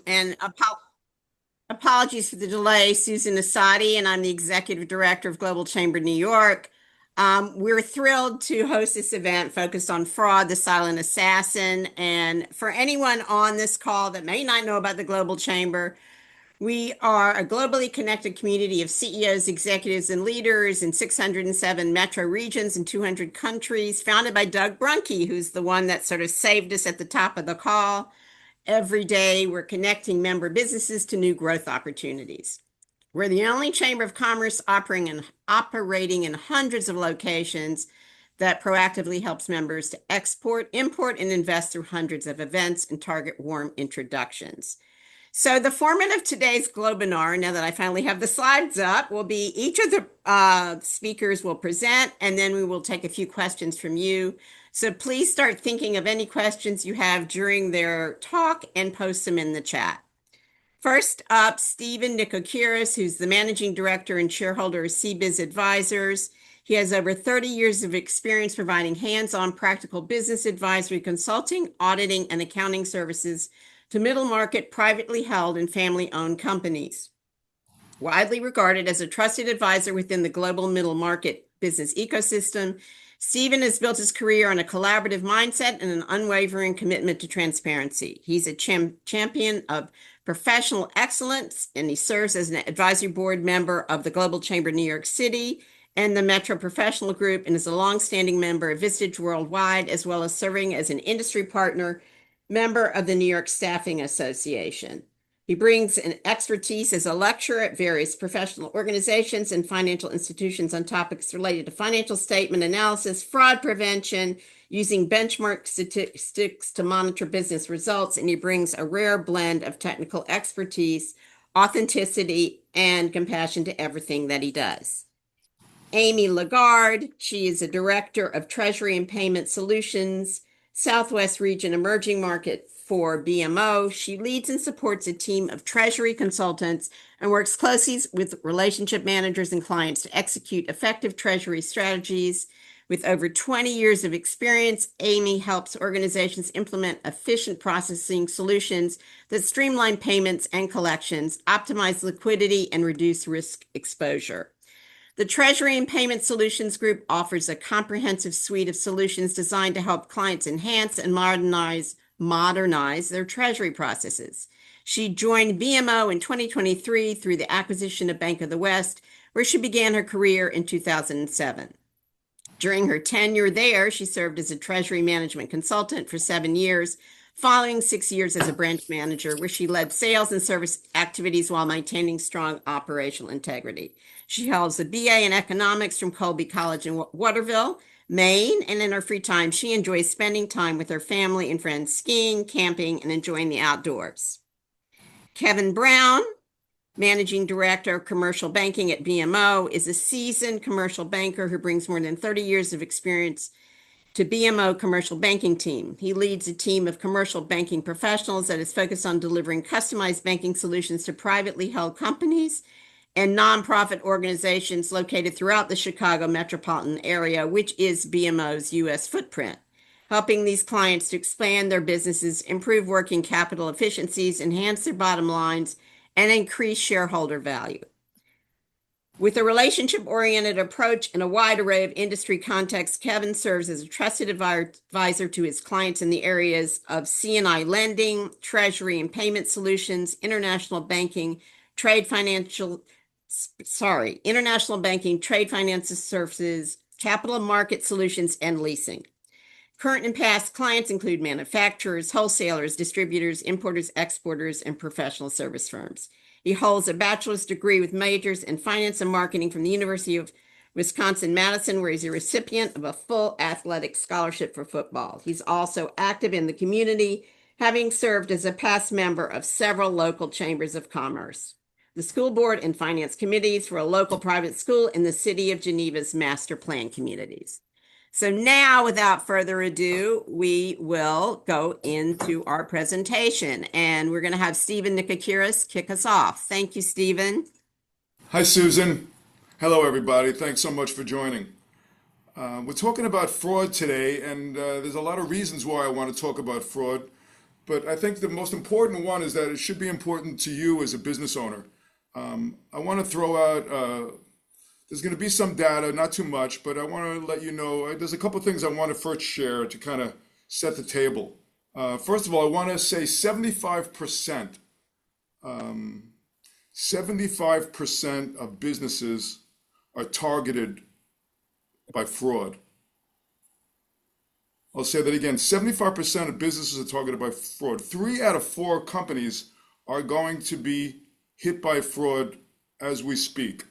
And apologies for the delay. Susan Asadi, and I'm the Executive Director of Global Chamber New York. We're thrilled to host this event focused on fraud, the silent assassin. And for anyone on this call that may not know about the Global Chamber, we are a globally connected community of CEOs, executives, and leaders in 607 metro regions and 200 countries, founded by Doug Brunke, who's the one that sort of saved us at the top of the call. Every day, we're connecting member businesses to new growth opportunities. We're the only chamber of commerce operating in hundreds of locations that proactively helps members to export, import, and invest through hundreds of events and target warm introductions. So the format of today's Globinar, now that I finally have the slides up, will be each of the speakers will present, and then we will take a few questions from you. So please start thinking of any questions you have during their talk and post them in the chat. First up, Stephen Nikokiris, who's the Managing Director and Shareholder of CBiz Advisors. He has over 30 years of experience providing hands-on practical business advisory, consulting, auditing, and accounting services to middle market, privately held, and family-owned companies. Widely regarded as a trusted advisor within the global middle market business ecosystem, Stephen has built his career on a collaborative mindset and an unwavering commitment to transparency. He's a champion of professional excellence, and he serves as an advisory board member of the Global Chamber New York City and the Metro Professional Group, and is a longstanding member of Vistage Worldwide, as well as serving as an industry partner member of the New York Staffing Association. He brings an expertise as a lecturer at various professional organizations and financial institutions on topics related to financial statement analysis, fraud prevention, using benchmark statistics to monitor business results, and he brings a rare blend of technical expertise, authenticity, and compassion to everything that he does. Amy Lagarde, she is a Director of Treasury and Payment Solutions, Southwest Region Emerging Market for BMO. She leads and supports a team of treasury consultants and works closely with relationship managers and clients to execute effective treasury strategies. With over 20 years of experience, Amy helps organizations implement efficient processing solutions that streamline payments and collections, optimize liquidity, and reduce risk exposure. The Treasury and Payment Solutions Group offers a comprehensive suite of solutions designed to help clients enhance and modernize their treasury processes. She joined BMO in 2023 through the acquisition of Bank of the West, where she began her career in 2007. During her tenure there, she served as a treasury management consultant for 7 years, following 6 years as a branch manager, where she led sales and service activities while maintaining strong operational integrity. She holds a BA in economics from Colby College in Waterville, Maine, and in her free time, she enjoys spending time with her family and friends, skiing, camping, and enjoying the outdoors. Kevin Brown, Managing Director of Commercial Banking at BMO, is a seasoned commercial banker who brings more than 30 years of experience to BMO commercial banking team. He leads a team of commercial banking professionals that is focused on delivering customized banking solutions to privately held companies and nonprofit organizations located throughout the Chicago metropolitan area, which is BMO's U.S. footprint, helping these clients to expand their businesses, improve working capital efficiencies, enhance their bottom lines, and increase shareholder value. With a relationship-oriented approach and a wide array of industry contexts, Kevin serves as a trusted advisor to his clients in the areas of C&I lending, treasury and payment solutions, international banking, international banking, trade finance services, capital market solutions, and leasing. Current and past clients include manufacturers, wholesalers, distributors, importers, exporters, and professional service firms. He holds a bachelor's degree with majors in finance and marketing from the University of Wisconsin-Madison, where he's a recipient of a full athletic scholarship for football. He's also active in the community, having served as a past member of several local chambers of commerce, the school board and finance committees for a local private school in the city of Geneva's master plan communities. So now, without further ado, we will go into our presentation, and we're going to have Stephen Nikokiris kick us off. Thank you, Stephen. Hi, Susan. Hello, everybody. Thanks so much for joining. We're talking about fraud today, and there's a lot of reasons why I want to talk about fraud. but I think the most important one is that it should be important to you as a business owner. I want to throw out, there's going to be some data, not too much, but I want to let you know there's a couple of things I want to first share to kind of set the table. First of all, I want to say 75%, 75% of businesses are targeted by fraud. I'll say that again, 75% of businesses are targeted by fraud. 3 out of 4 companies are going to be hit by fraud as we speak.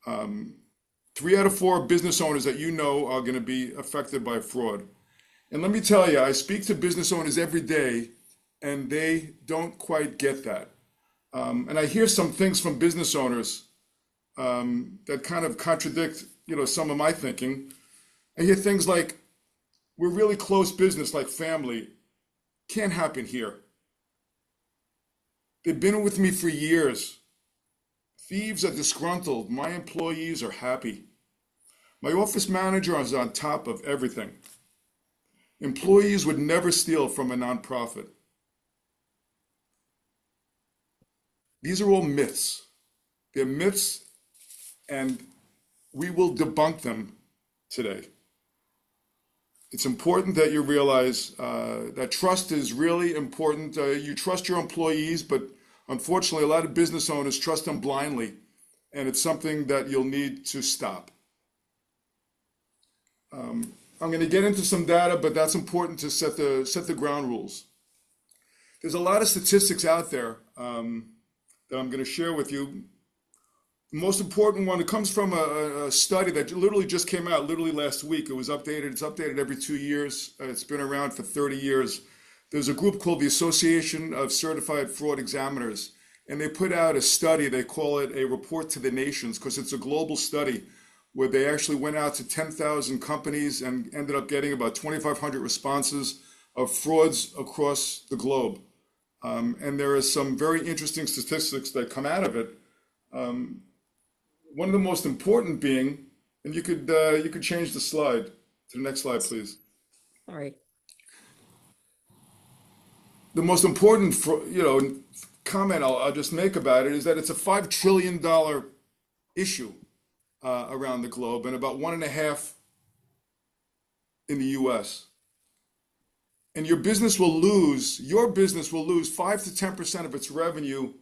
3 out of 4 business owners that you know are going to be affected by fraud. And let me tell you, I speak to business owners every day, and they don't quite get that. And I hear some things from business owners that kind of contradict, some of my thinking. I hear things like, "We're really close business, like family. Can't happen here. They've been with me for years. Thieves are disgruntled. My employees are happy. My office manager is on top of everything. Employees would never steal from a nonprofit." These are all myths. They're myths, and we will debunk them today. It's important that you realize that trust is really important. You trust your employees, but unfortunately, a lot of business owners trust them blindly, and it's something that you'll need to stop. I'm going to get into some data, but that's important to set the ground rules. There's a lot of statistics out there that I'm going to share with you. The most important one, it comes from a study that literally just came out literally last week. It was updated. It's updated every 2 years. It's been around for 30 years. There's a group called the Association of Certified Fraud Examiners, and they put out a study. They call it a report to the nations because it's a global study where they actually went out to 10,000 companies and ended up getting about 2,500 responses of frauds across the globe. And there are some very interesting statistics that come out of it. One of the most important being, and you could change the slide to the next slide, please. All right. The most important, comment I'll just make about it is that it's a $5 trillion issue around the globe, and about 1.5 in the U.S. And your business will lose 5 to 10% of its revenue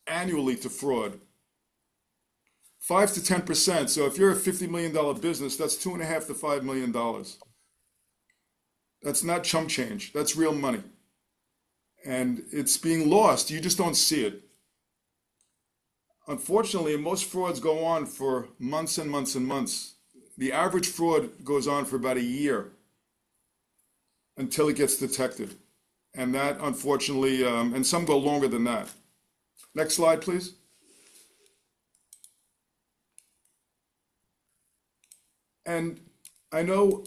annually to fraud. 5 to 10%. So if you're a $50 million business, that's $2.5 to $5 million. That's not chump change. That's real money. And it's being lost. You just don't see it. Unfortunately, most frauds go on for months and months and months. The average fraud goes on for about a year until it gets detected. And that, unfortunately, and some go longer than that. Next slide, please. And I know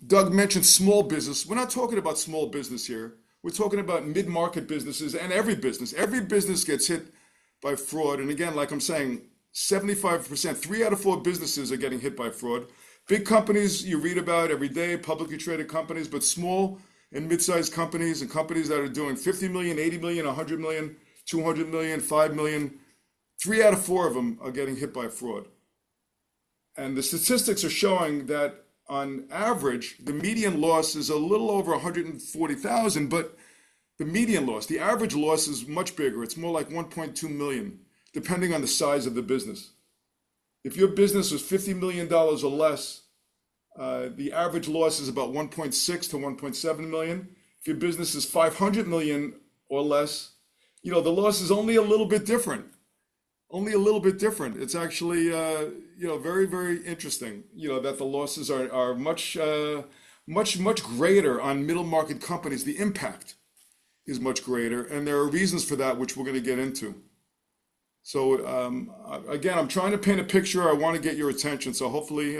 Doug mentioned small business. We're not talking about small business here. We're talking about mid-market businesses and every business. Every business gets hit by fraud. And again, like I'm saying, 75%, 3 out of 4 businesses are getting hit by fraud. Big companies you read about every day, publicly traded companies, but small and mid-sized companies and companies that are doing 50 million, 80 million, 100 million, 200 million, 5 million, 3 out of 4 of them are getting hit by fraud. And the statistics are showing that on average, the median loss is a little over 140,000, but the median loss, the average loss is much bigger. It's more like 1.2 million, depending on the size of the business. If your business was $50 million or less, the average loss is about 1.6 to 1.7 million. If your business is 500 million or less, the loss is only a little bit different. Only a little bit different. It's actually, very, very interesting, that the losses are much greater on middle market companies. The impact is much greater, and there are reasons for that, which we're going to get into. So again, I'm trying to paint a picture. I want to get your attention, so hopefully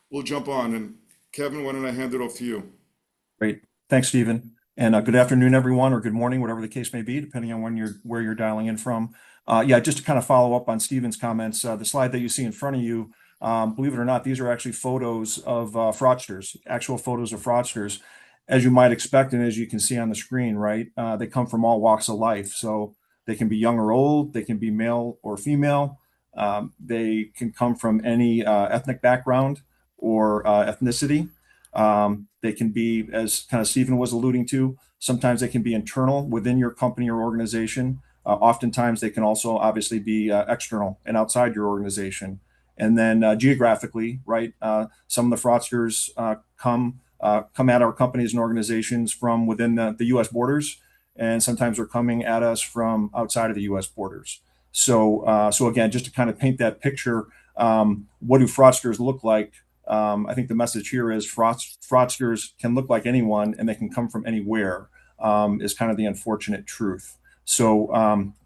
we'll jump on. And Kevin, why don't I hand it off to you? Great. Thanks, Stephen. And good afternoon, everyone, or good morning, whatever the case may be, depending on where you're dialing in from. Just to kind of follow up on Stephen's comments, the slide that you see in front of you, believe it or not, these are actually photos of fraudsters, actual photos of fraudsters. as you might expect, and as you can see on the screen, right, they come from all walks of life. So they can be young or old, they can be male or female, they can come from any ethnic background or ethnicity. They can be, as kind of Stephen was alluding to, sometimes they can be internal within your company or organization. Oftentimes, they can also obviously be external and outside your organization. And then geographically, right? Some of the fraudsters come at our companies and organizations from within the U.S. borders, and sometimes they're coming at us from outside of the U.S. borders. So again, just to kind of paint that picture, what do fraudsters look like? I think the message here is fraudsters can look like anyone, and they can come from anywhere. Is kind of the unfortunate truth. So,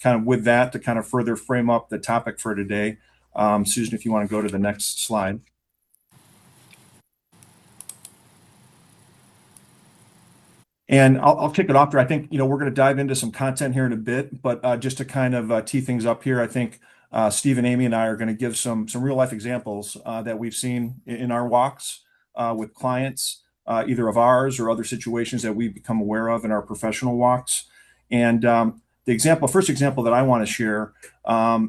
kind of with that, to kind of further frame up the topic for today, Susan, if you want to go to the next slide. And I'll kick it off there. I think, we're going to dive into some content here in a bit, but just to kind of tee things up here, I think Steve, Amy, and I are going to give some real life examples that we've seen in our walks with clients, either of ours or other situations that we've become aware of in our professional walks. And the first example that I want to share,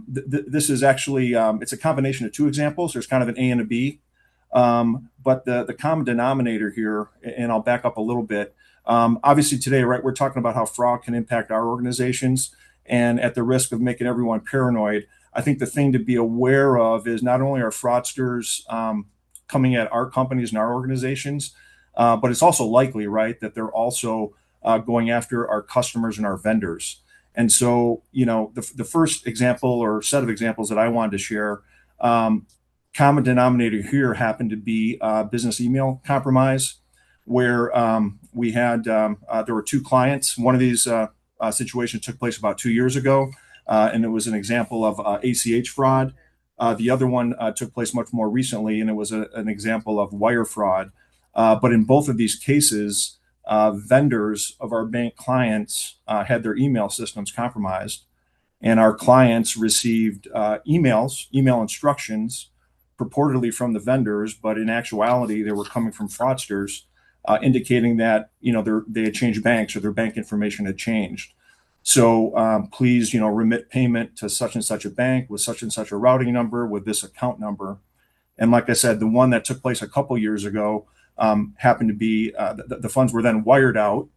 this is actually, it's a combination of two examples. There's kind of an A and a B. But the common denominator here, and I'll back up a little bit. Obviously today, right, we're talking about how fraud can impact our organizations, and at the risk of making everyone paranoid, I think the thing to be aware of is not only are fraudsters coming at our companies and our organizations, but it's also likely, right, that they're also going after our customers and our vendors. And so, the first example or set of examples that I wanted to share, common denominator here happened to be business email compromise, where we had there were two clients. One of these situations took place about 2 years ago, and it was an example of ACH fraud. The other one took place much more recently, and it was an example of wire fraud. But in both of these cases, vendors of our bank clients had their email systems compromised, and our clients received email instructions purportedly from the vendors, but in actuality, they were coming from fraudsters, indicating that they had changed banks or their bank information had changed. So please, remit payment to such and such a bank with such and such a routing number with this account number. And like I said, the one that took place a couple years ago happened to be the funds were then wired out.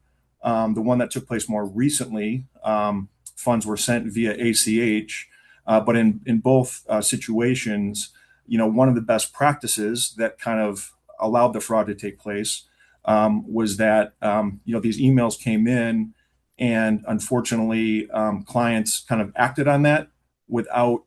The one that took place more recently, funds were sent via ACH. But in both situations, one of the best practices that kind of allowed the fraud to take place was that these emails came in, and unfortunately, clients kind of acted on that without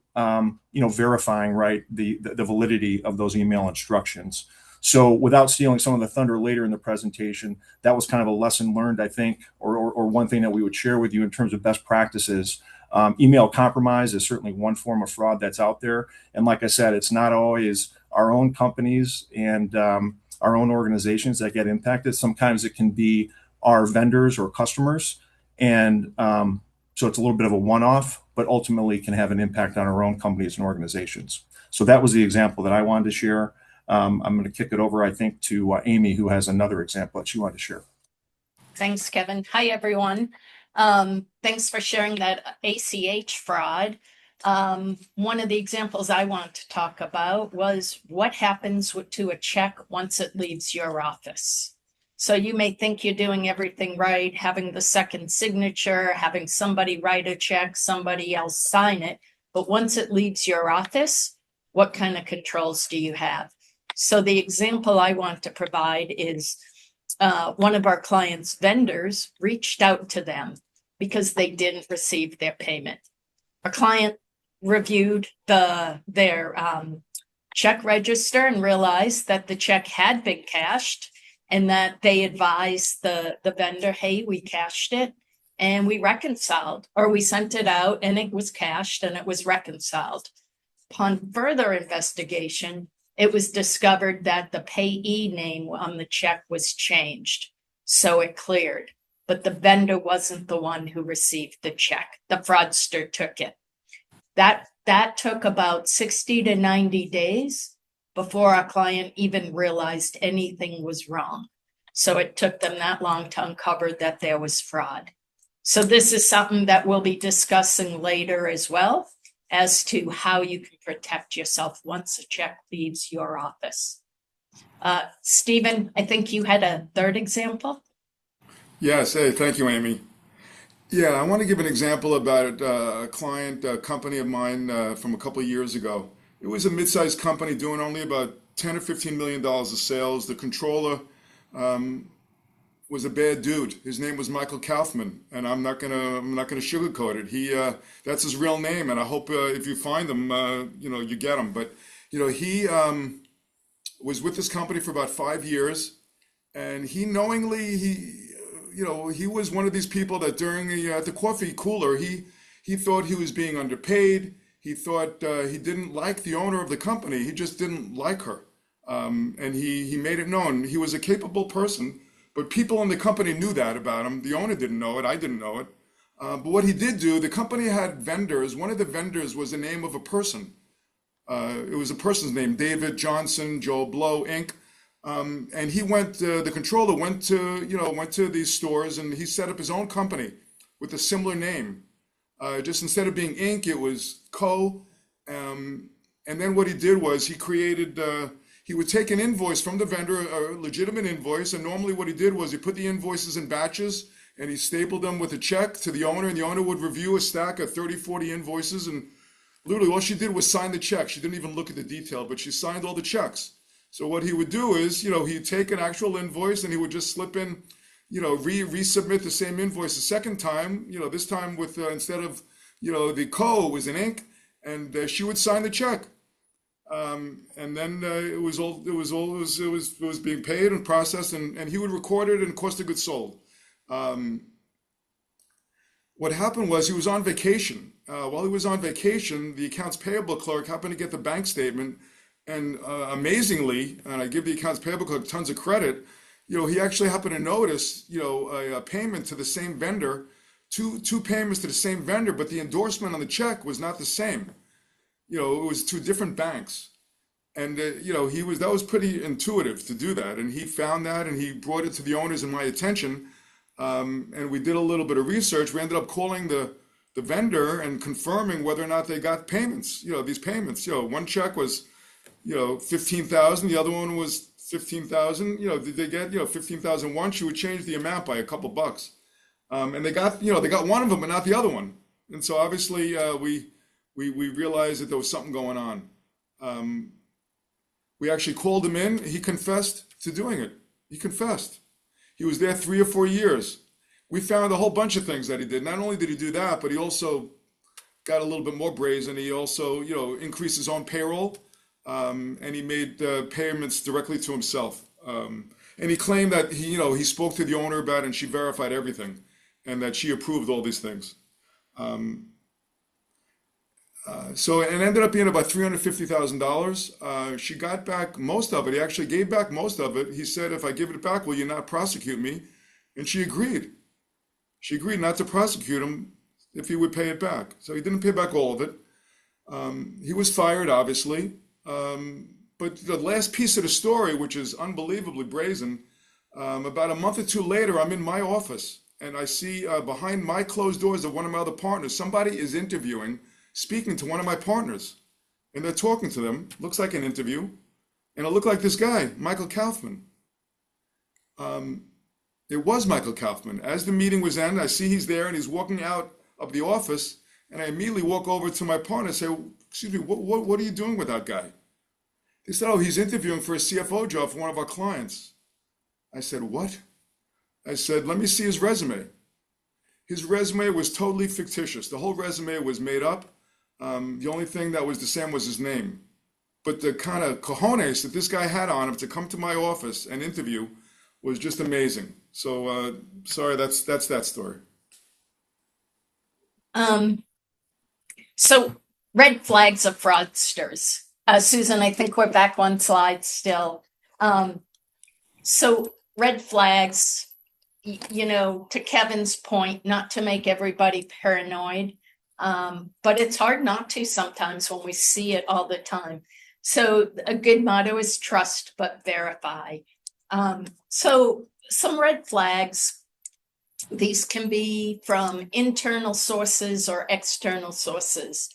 verifying, right, the validity of those email instructions. So without stealing some of the thunder later in the presentation, that was kind of a lesson learned, I think, or one thing that we would share with you in terms of best practices. Email compromise is certainly one form of fraud that's out there. And like I said, it's not always our own companies and our own organizations that get impacted. Sometimes it can be our vendors or customers. And so it's a little bit of a one-off, but ultimately can have an impact on our own companies and organizations. So that was the example that I wanted to share. I'm going to kick it over, I think, to Amy, who has another example that she wanted to share. Thanks, Kevin. Hi, everyone. Thanks for sharing that ACH fraud. One of the examples I want to talk about was what happens to a check once it leaves your office. So you may think you're doing everything right, having the second signature, having somebody write a check, somebody else sign it. But once it leaves your office, what kind of controls do you have? So the example I want to provide is one of our clients' vendors reached out to them because they didn't receive their payment. Our client reviewed their check register and realized that the check had been cashed, and that they advised the vendor, hey, we cashed it and we reconciled, or we sent it out and it was cashed and it was reconciled. Upon further investigation, it was discovered that the payee name on the check was changed, so it cleared. But the vendor wasn't the one who received the check. The fraudster took it. That took about 60 to 90 days before our client even realized anything was wrong. So it took them that long to uncover that there was fraud. So this is something that we'll be discussing later as well, as to how you can protect yourself once a check leaves your office. Stephen, I think you had a third example. Yes, hey, thank you, Amy. Yeah, I want to give an example about a client, a company of mine from a couple of years ago. It was a mid-sized company doing only about 10 or 15 million dollars of sales. The controller was a bad dude. His name was Michael Kaufman, and I'm not gonna sugarcoat it. That's his real name, and I hope if you find him, you get him. But he was with this company for about 5 years, and he knowingly he was one of these people that during at the coffee cooler he thought he was being underpaid. He thought he didn't like the owner of the company. He just didn't like her, and he made it known. He was a capable person, but people in the company knew that about him. The owner didn't know it. I didn't know it. But what he did do, the company had vendors. One of the vendors was the name of a person. It was a person's name, David Johnson, Joe Blow, Inc. And the controller went to these stores and he set up his own company with a similar name. Just instead of being Inc., it was Co. And then what he did was he would take an invoice from the vendor, a legitimate invoice, and normally what he did was he put the invoices in batches and he stapled them with a check to the owner, and the owner would review a stack of 30, 40 invoices, and literally all she did was sign the check. She didn't even look at the detail, but she signed all the checks. So what he would do is, he'd take an actual invoice and he would just slip in, resubmit the same invoice a second time, this time with, instead of, the co was an ink, and she would sign the check. And then it was being paid and processed, and he would record it and cost of goods sold. What happened was he was on vacation. While he was on vacation, the accounts payable clerk happened to get the bank statement, and amazingly, and I give the accounts payable clerk tons of credit, he actually happened to notice, a payment to the same vendor, two payments to the same vendor, but the endorsement on the check was not the same. It was two different banks. And that was pretty intuitive to do that, and he found that, and he brought it to the owners and my attention, and we did a little bit of research. We ended up calling the vendor and confirming whether or not they got payments. These payments. One check was 15,000. The other one was 15,000. Did they get 15,000 once? She would change the amount by a couple bucks, and they got one of them, but not the other one. And so obviously we realized that there was something going on. We actually called him in. He confessed to doing it. He confessed. He was there 3 or 4 years. We found a whole bunch of things that he did. Not only did he do that, but he also got a little bit more brazen. He also, increased his own payroll, and he made payments directly to himself. And he claimed that he spoke to the owner about it, and she verified everything, and that she approved all these things. So it ended up being about $350,000. She got back most of it. He actually gave back most of it. He said, "If I give it back, will you not prosecute me?" And she agreed. She agreed not to prosecute him if he would pay it back. So he didn't pay back all of it. He was fired, obviously. But the last piece of the story, which is unbelievably brazen, about a month or two later, I'm in my office and I see behind my closed doors of one of my other partners, somebody is speaking to one of my partners. And they're talking to them. Looks like an interview. And it looked like this guy, Michael Kaufman. It was Michael Kaufman. As the meeting was ended, I see he's there and he's walking out of the office, and I immediately walk over to my partner and say, "Excuse me, what are you doing with that guy?" They said, "Oh, he's interviewing for a CFO job for one of our clients." I said, "What?" I said, "Let me see his resume." His resume was totally fictitious. The whole resume was made up. The only thing that was the same was his name. But the kind of cojones that this guy had on him to come to my office and interview was just amazing. So sorry, that's that story. So red flags of fraudsters. Susan, I think we're back one slide still. So red flags, to Kevin's point, not to make everybody paranoid, but it's hard not to sometimes when we see it all the time. So a good motto is trust but verify. So some red flags. These can be from internal sources or external sources.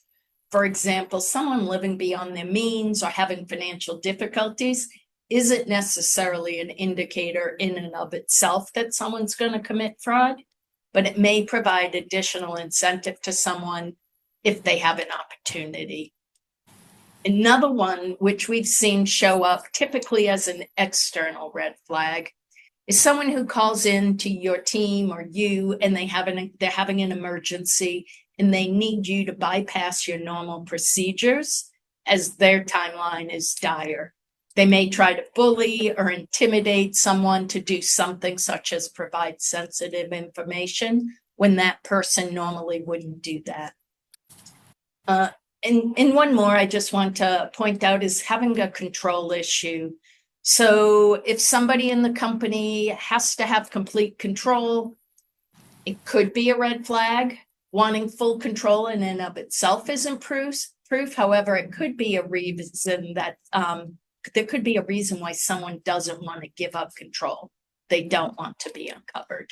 For example, someone living beyond their means or having financial difficulties isn't necessarily an indicator in and of itself that someone's going to commit fraud, but it may provide additional incentive to someone if they have an opportunity. Another one, which we've seen show up typically as an external red flag, is someone who calls in to your team or you, and they're having an emergency and they need you to bypass your normal procedures as their timeline is dire. They may try to bully or intimidate someone to do something such as provide sensitive information when that person normally wouldn't do that. And one more I just want to point out is having a control issue. So if somebody in the company has to have complete control, it could be a red flag. Wanting full control in and of itself isn't proof. However, it could be a reason that there could be a reason why someone doesn't want to give up control. They don't want to be uncovered.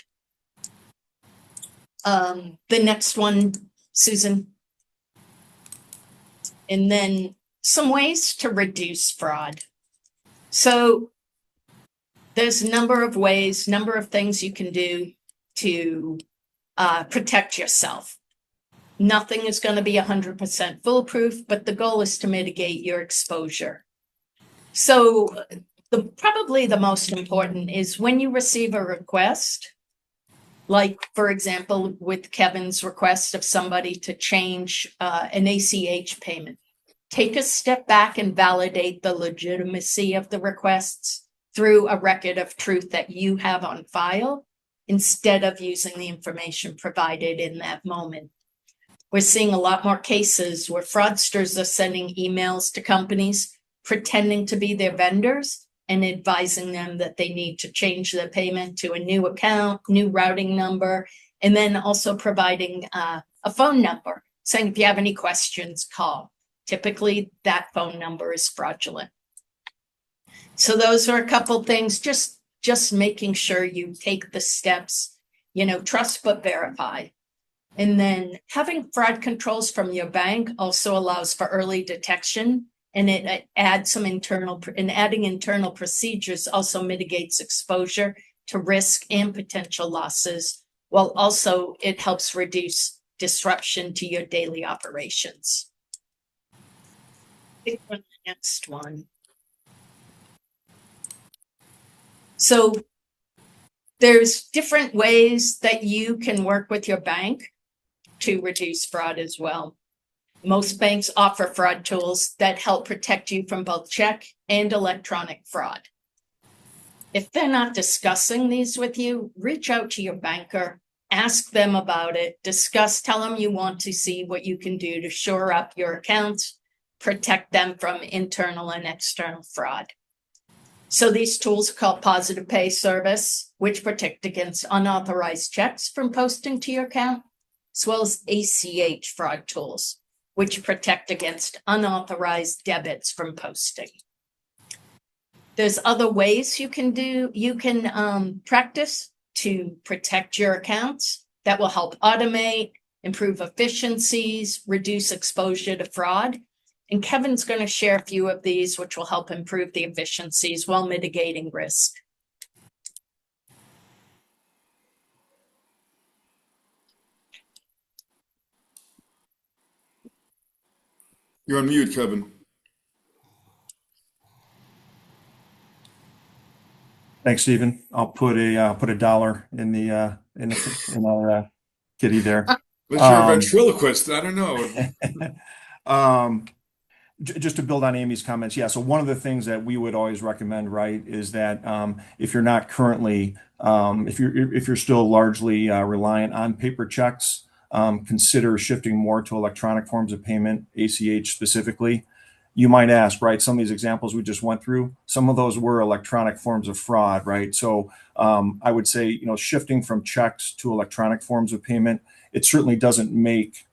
The next one, Susan. And then some ways to reduce fraud. So there's a number of ways, number of things you can do to protect yourself. Nothing is going to be 100% foolproof, but the goal is to mitigate your exposure. So probably the most important is when you receive a request, like, for example, with Kevin's request of somebody to change an ACH payment, take a step back and validate the legitimacy of the requests through a record of truth that you have on file instead of using the information provided in that moment. We're seeing a lot more cases where fraudsters are sending emails to companies pretending to be their vendors and advising them that they need to change their payment to a new account, new routing number, and then also providing a phone number saying if you have any questions, call. Typically, that phone number is fraudulent. So those are a couple things, just making sure you take the steps, trust but verify. And then having fraud controls from your bank also allows for early detection, and it adds some adding internal procedures also mitigates exposure to risk and potential losses, while also it helps reduce disruption to your daily operations. The next one. So there's different ways that you can work with your bank to reduce fraud as well. Most banks offer fraud tools that help protect you from both check and electronic fraud. If they're not discussing these with you, reach out to your banker, ask them about it, tell them you want to see what you can do to shore up your accounts, protect them from internal and external fraud. So these tools are called Positive Pay Service, which protect against unauthorized checks from posting to your account, as well as ACH fraud tools, which protect against unauthorized debits from posting. There's other ways you can practice to protect your accounts that will help automate, improve efficiencies, reduce exposure to fraud. And Kevin's going to share a few of these, which will help improve the efficiencies while mitigating risk. You're on mute, Kevin. Thanks, Stephen. I'll put a dollar in our kitty there. Unless you're a ventriloquist, I don't know. Just to build on Amy's comments, yeah. So one of the things that we would always recommend, right, is that if you're not currently, if you're still largely reliant on paper checks, consider shifting more to electronic forms of payment, ACH specifically. You might ask, right? Some of these examples we just went through, some of those were electronic forms of fraud, right? So I would say, shifting from checks to electronic forms of payment, it certainly doesn't make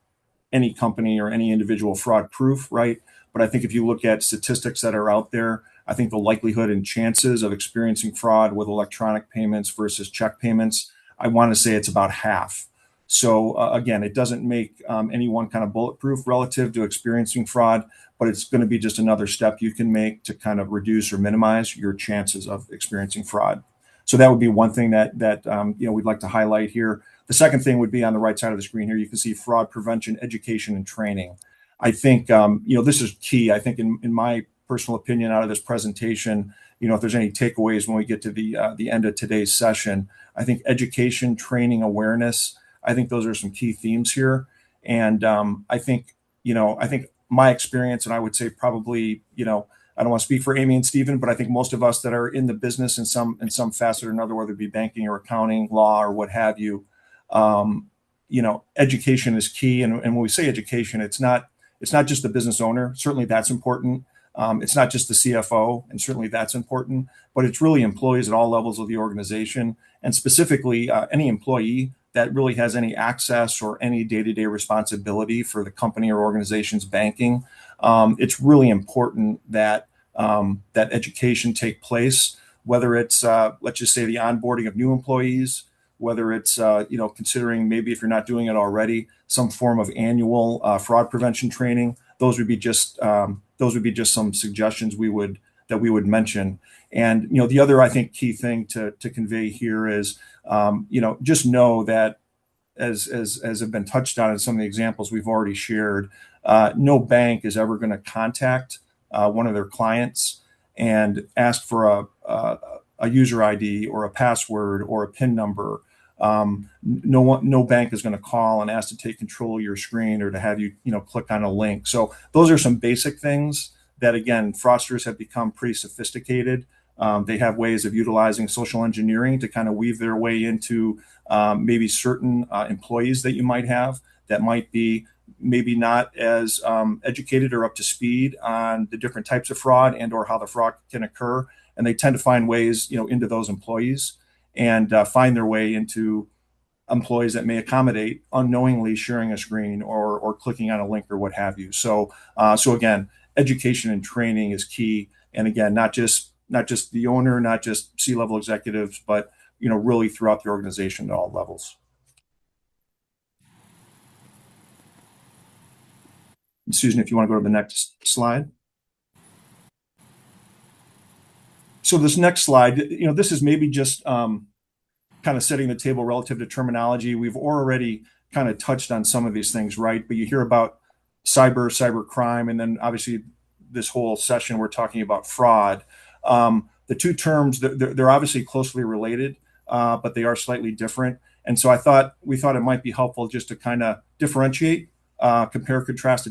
any company or any individual fraud proof, right? But I think if you look at statistics that are out there, I think the likelihood and chances of experiencing fraud with electronic payments versus check payments, I want to say it's about half. So again, it doesn't make anyone kind of bulletproof relative to experiencing fraud, but it's going to be just another step you can make to kind of reduce or minimize your chances of experiencing fraud. So that would be one thing that we'd like to highlight here. The second thing would be on the right side of the screen here. You can see fraud prevention, education, and training. I think this is key. I think in my personal opinion, out of this presentation, if there's any takeaways when we get to the end of today's session, I think education, training, awareness. I think those are some key themes here, and I think my experience, and I would say probably I don't want to speak for Amy and Stephen, but I think most of us that are in the business in some facet or another, whether it be banking or accounting, law, or what have you, education is key. And when we say education, it's not just the business owner. Certainly that's important. It's not just the CFO, and certainly that's important, but it's really employees at all levels of the organization, and specifically any employee that really has any access or any day-to-day responsibility for the company or organization's banking. It's really important that that education take place, whether it's let's just say the onboarding of new employees, whether it's considering maybe if you're not doing it already, some form of annual fraud prevention training. Those would be just some suggestions we would mention. And the other I think key thing to convey here is just know that as have been touched on in some of the examples we've already shared, no bank is ever going to contact one of their clients and ask for a user ID or a password or a PIN number. No bank is going to call and ask to take control of your screen or to have you click on a link. So those are some basic things that, again, fraudsters have become pretty sophisticated. They have ways of utilizing social engineering to kind of weave their way into maybe certain employees that you might have that might be maybe not as educated or up to speed on the different types of fraud and or how the fraud can occur. And they tend to find ways into those employees and find their way into employees that may accommodate unknowingly sharing a screen or clicking on a link or what have you. So again, education and training is key. And again, not just the owner, not just C-level executives, but really throughout the organization at all levels. Susan, if you want to go to the next slide. So this next slide, this is maybe just kind of setting the table relative to terminology. We've already kind of touched on some of these things, right? But you hear about cyber crime, and then obviously this whole session we're talking about fraud. The two terms, they're obviously closely related, but they are slightly different. And so we thought it might be helpful just to kind of differentiate, compare, contrast the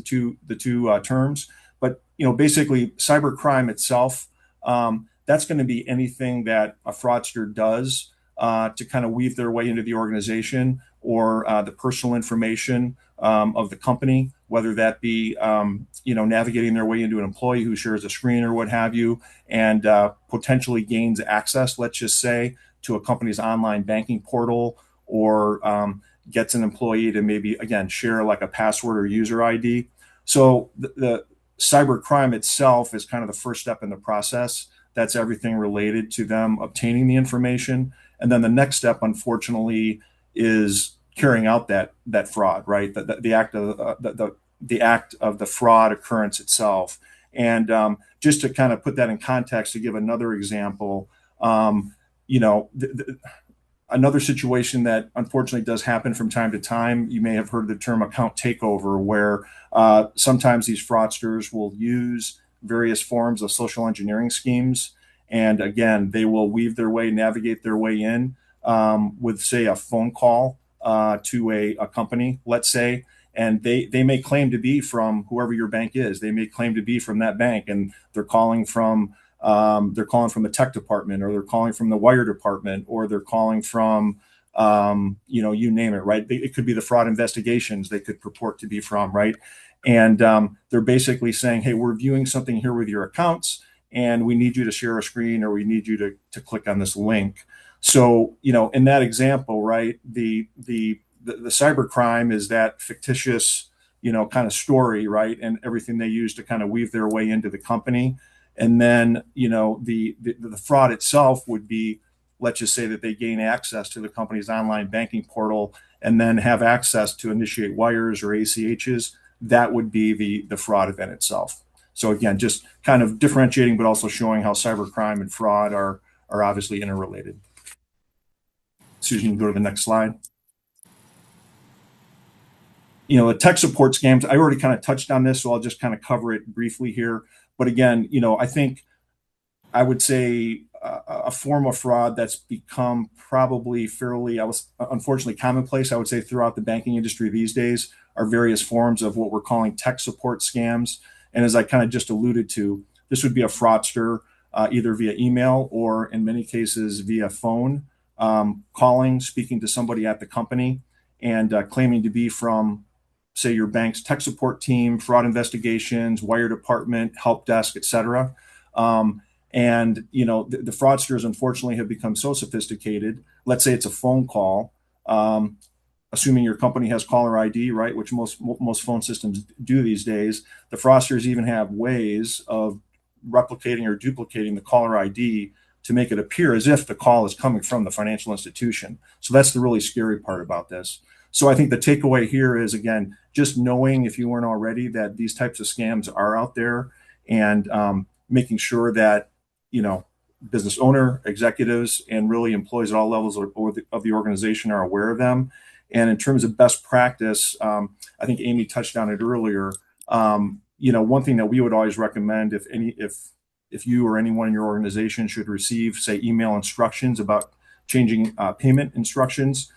two terms. But basically, cybercrime itself, that's going to be anything that a fraudster does to kind of weave their way into the organization or the personal information of the company, whether that be navigating their way into an employee who shares a screen or what have you, and potentially gains access, let's just say, to a company's online banking portal, or gets an employee to maybe, again, share like a password or user ID. So the cyber crime itself is kind of the first step in the process. That's everything related to them obtaining the information. And then the next step, unfortunately, is carrying out that fraud, right? The act of the fraud occurrence itself. And just to kind of put that in context, to give another example, another situation that unfortunately does happen from time to time, you may have heard the term account takeover, where sometimes these fraudsters will use various forms of social engineering schemes. And again, they will weave their way, navigate their way in with, say, a phone call to a company, let's say, and they may claim to be from whoever your bank is. They may claim to be from that bank, and they're calling from the tech department, or they're calling from the wire department, or they're calling from you name it, right? It could be the fraud investigations they could purport to be from, right? And they're basically saying, hey, we're viewing something here with your accounts, and we need you to share a screen, or we need you to click on this link. So, in that example, right, the cyber crime is that fictitious, kind of story, right? And everything they use to kind of weave their way into the company. And then, the fraud itself would be, let's just say that they gain access to the company's online banking portal and then have access to initiate wires or ACHs. That would be the fraud event itself. So again, just kind of differentiating, but also showing how cybercrime and fraud are obviously interrelated. Susan, you can go to the next slide. The tech support scams, I already kind of touched on this, so I'll just kind of cover it briefly here. But again, I think I would say a form of fraud that's become probably fairly, unfortunately commonplace, I would say, throughout the banking industry these days are various forms of what we're calling tech support scams. And as I kind of just alluded to, this would be a fraudster, either via email or in many cases via phone, calling, speaking to somebody at the company and claiming to be from, say, your bank's tech support team, fraud investigations, wire department, help desk, et cetera. And the fraudsters unfortunately have become so sophisticated. Let's say it's a phone call, assuming your company has caller ID, right, which most phone systems do these days. The fraudsters even have ways of replicating or duplicating the caller ID to make it appear as if the call is coming from the financial institution. So that's the really scary part about this. So I think the takeaway here is, again, just knowing, if you weren't already, that these types of scams are out there, and making sure that business owner, executives, and really employees at all levels of the organization are aware of them. And in terms of best practice, I think Amy touched on it earlier. One thing that we would always recommend, if you or anyone in your organization should receive, say, email instructions about changing payment instructions,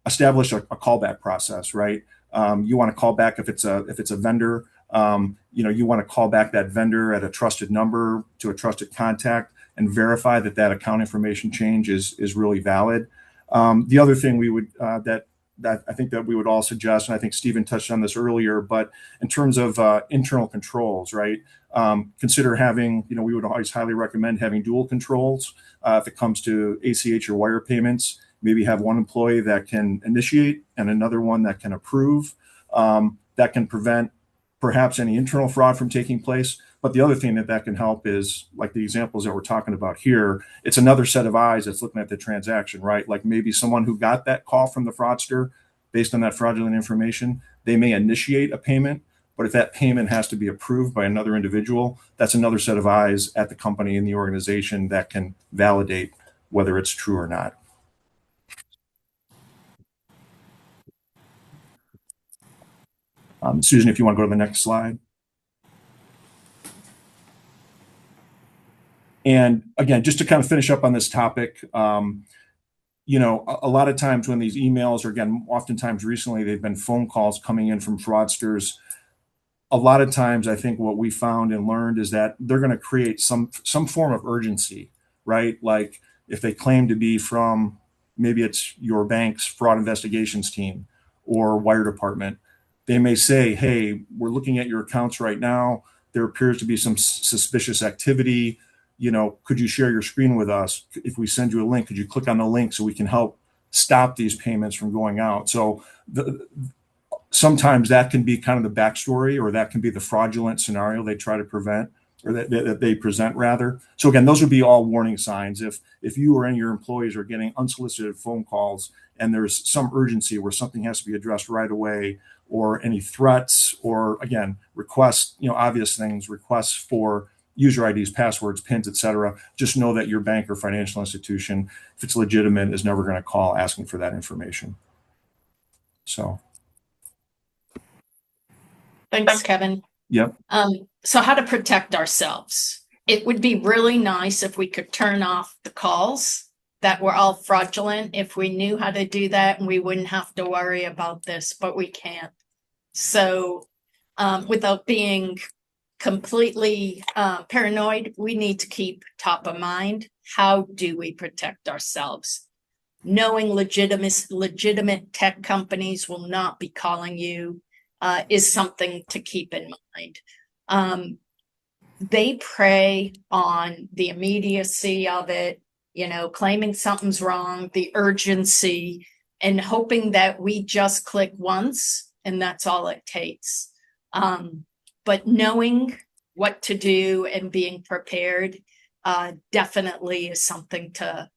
establish a callback process, right? You want to call back if it's a vendor. You want to call back that vendor at a trusted number to a trusted contact and verify that account information change is really valid. The other thing we would that I think that we would all suggest, and I think Stephen touched on this earlier, but in terms of internal controls, right? Consider having, we would always highly recommend having dual controls if it comes to ACH or wire payments. Maybe have one employee that can initiate and another one that can approve. That can prevent perhaps any internal fraud from taking place. But the other thing that can help is, like the examples that we're talking about here, it's another set of eyes that's looking at the transaction, right? Like maybe someone who got that call from the fraudster based on that fraudulent information, they may initiate a payment, but if that payment has to be approved by another individual, that's another set of eyes at the company and the organization that can validate whether it's true or not. Susan, if you want to go to the next slide. And again, just to kind of finish up on this topic, a lot of times when these emails, or again, oftentimes recently, they've been phone calls coming in from fraudsters. A lot of times, I think what we found and learned is that they're going to create some form of urgency, right? Like if they claim to be from, maybe it's your bank's fraud investigations team or wire department, they may say, hey, we're looking at your accounts right now. There appears to be some suspicious activity. Could you share your screen with us? If we send you a link, could you click on the link so we can help stop these payments from going out? So sometimes that can be kind of the backstory, or that can be the fraudulent scenario they try to prevent, or that they present rather. So again, those would be all warning signs. If you or any of your employees are getting unsolicited phone calls and there's some urgency where something has to be addressed right away, or any threats, or again, requests, obvious things, requests for user IDs, passwords, PINs, et cetera, just know that your bank or financial institution, if it's legitimate, is never going to call asking for that information. So. Thanks, Kevin. Yep. So how to protect ourselves? It would be really nice if we could turn off the calls that were all fraudulent, if we knew how to do that, and we wouldn't have to worry about this, but we can't. So without being completely paranoid, we need to keep top of mind. How do we protect ourselves? Knowing legitimate tech companies will not be calling you is something to keep in mind. They prey on the immediacy of it, claiming something's wrong, the urgency, and hoping that we just click once and that's all it takes. But knowing what to do and being prepared definitely is something to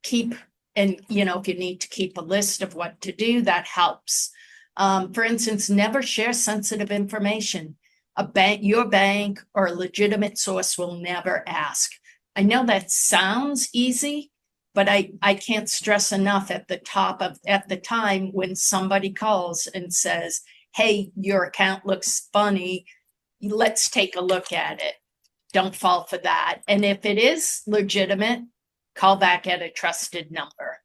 keep. And, if you need to keep a list of what to do, that helps. For instance, never share sensitive information. Your bank or a legitimate source will never ask. I know that sounds easy, but I can't stress enough at the time when somebody calls and says, hey, your account looks funny, let's take a look at it. Don't fall for that. And if it is legitimate, call back at a trusted number.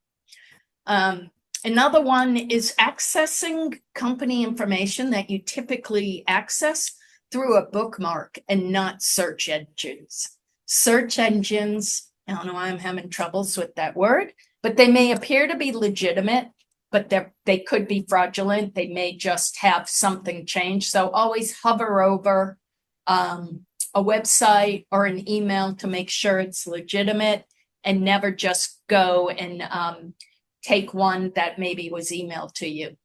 Another one is accessing company information that you typically access through a bookmark and not search engines. Search engines, I don't know why I'm having troubles with that word, but they may appear to be legitimate, but they could be fraudulent. They may just have something change. So always hover over a website or an email to make sure it's legitimate, and never just go and take one that maybe was emailed to you.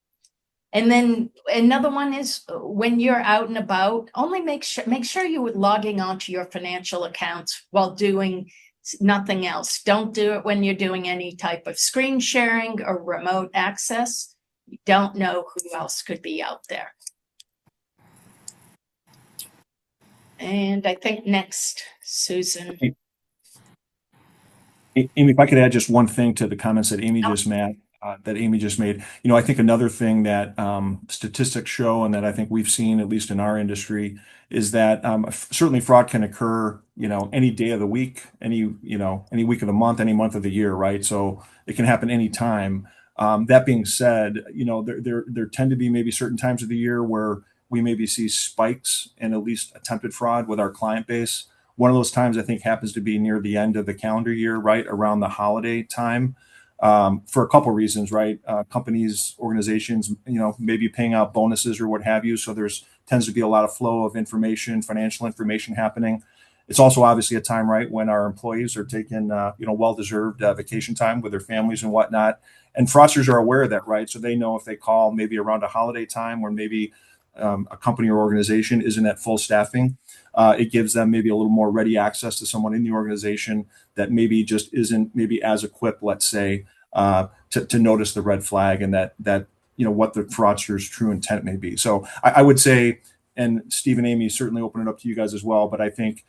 And then another one is when you're out and about, only make sure you're logging onto your financial accounts while doing nothing else. Don't do it when you're doing any type of screen sharing or remote access. You don't know who else could be out there. And I think next, Susan. Amy, if I could add just one thing to the comments that Amy just made. I think another thing that statistics show, and that I think we've seen, at least in our industry, is that certainly fraud can occur, any day of the week, any week of the month, any month of the year, right? So it can happen anytime. That being said, there tend to be maybe certain times of the year where we maybe see spikes in at least attempted fraud with our client base. One of those times I think happens to be near the end of the calendar year, right around the holiday time, for a couple of reasons, right? Companies, organizations, maybe paying out bonuses or what have you. So there's tends to be a lot of flow of information, financial information happening. It's also obviously a time, right, when our employees are taking, well-deserved vacation time with their families and whatnot. And fraudsters are aware of that, right? So they know if they call maybe around a holiday time, where maybe a company or organization isn't at full staffing, it gives them maybe a little more ready access to someone in the organization that maybe just isn't maybe as equipped, let's say, to notice the red flag, and that what the fraudster's true intent may be. So I would say, and Steve and Amy certainly open it up to you guys as well, but I think